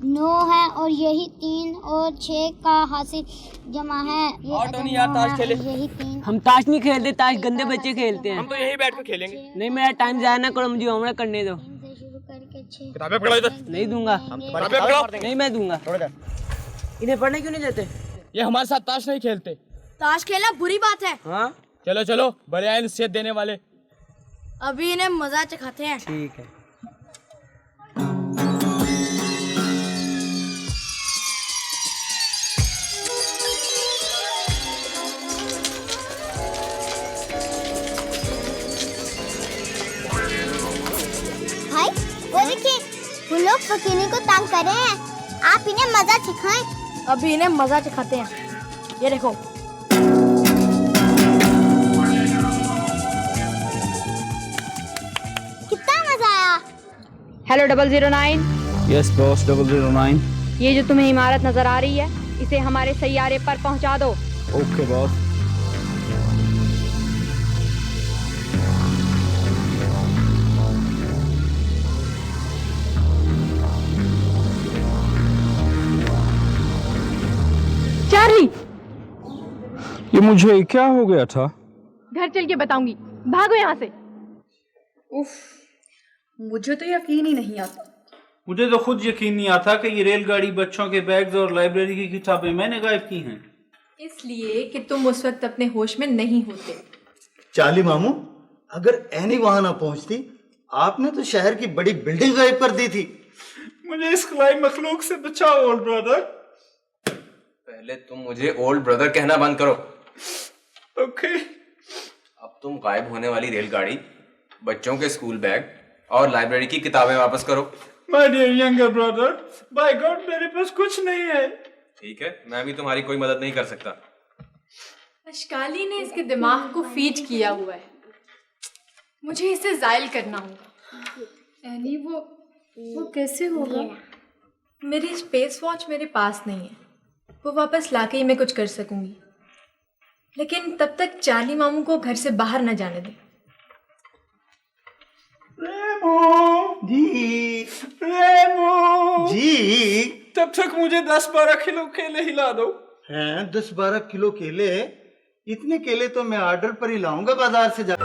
9 है और यही 3 और 6 का हासिल जमा है। और तो नहीं यार, ताश खेले। यही 3। हम ताश नहीं खेलते, ताश गंदे बच्चे खेलते हैं। हम तो यही बैठ कर खेलेंगे। नहीं, मेरा टाइम जाया ना करो, मुझे होमवर्क करने दो। 3 से शुरू करके 6 किताबें पकड़ो इधर। नहीं दूंगा। किताबें पकड़ो। नहीं, मैं दूंगा। इन्हें पढ़ने क्यों नहीं देते? ये हमारे साथ ताश नहीं खेलते। ताश खेलना बुरी बात है। हाँ चलो चलो, बड़े आए नसीहत देने वाले। अभी इन्हें मजा चखाते हैं। ठीक है। भाई वो देखिए, वो लोग फकीनी को तंग कर रहे हैं। आप इन्हें मजा सिखाएं। अभी इन्हें मजा चखाते हैं। ये देखो। कितना मजा आया। हेलो 009। Yes boss 009। ये जो तुम्हें इमारत नजर आ रही है, इसे हमारे सैयारे पर पहुंचा दो। Okay boss. चार्ली, ये मुझे क्या हो गया था? घर चल के बताऊंगी, भागो यहाँ से। उफ, मुझे तो यकीन ही नहीं आता। मुझे तो खुद यकीन नहीं आता कि ये रेलगाड़ी, बच्चों के बैग्स और लाइब्रेरी की किताबें मैंने गायब की हैं। इसलिए कि तुम उस वक्त अपने होश में नहीं होते। चार्ली मामू, अगर एनी वहां ना पहुंचती, आपने तो शहर की बड़ी बिल्डिंग गायब कर दी थी। मुझे इस खिलाई मखलूक से बचाओ ओल्ड ब्रदर। पहले तुम मुझे ओल्ड ब्रदर कहना बंद करो। ओके। अब तुम गायब होने वाली रेलगाड़ी, बच्चों के स्कूल बैग और लाइब्रेरी की किताबें वापस करो। My dear younger brother, by God मेरे पास कुछ नहीं है। ठीक है, मैं भी तुम्हारी कोई मदद नहीं कर सकता। अशकाली ने इसके दिमाग को फीड किया हुआ है। मुझे इसे जायल करना होगा। एनी, वो कैसे होगा? मेरी स्पेस वॉच मेरे पास नहीं है। वो वापस लाके ही मैं कुछ कर सकूंगी, लेकिन तब तक चार्ली मामू को घर से बाहर न जाने दें। रेमो जी, तब तक मुझे 10-12 किलो केले हिला दो। हैं 10-12 किलो केले? इतने केले तो मैं ऑर्डर पर ही लाऊंगा बाजार से जा।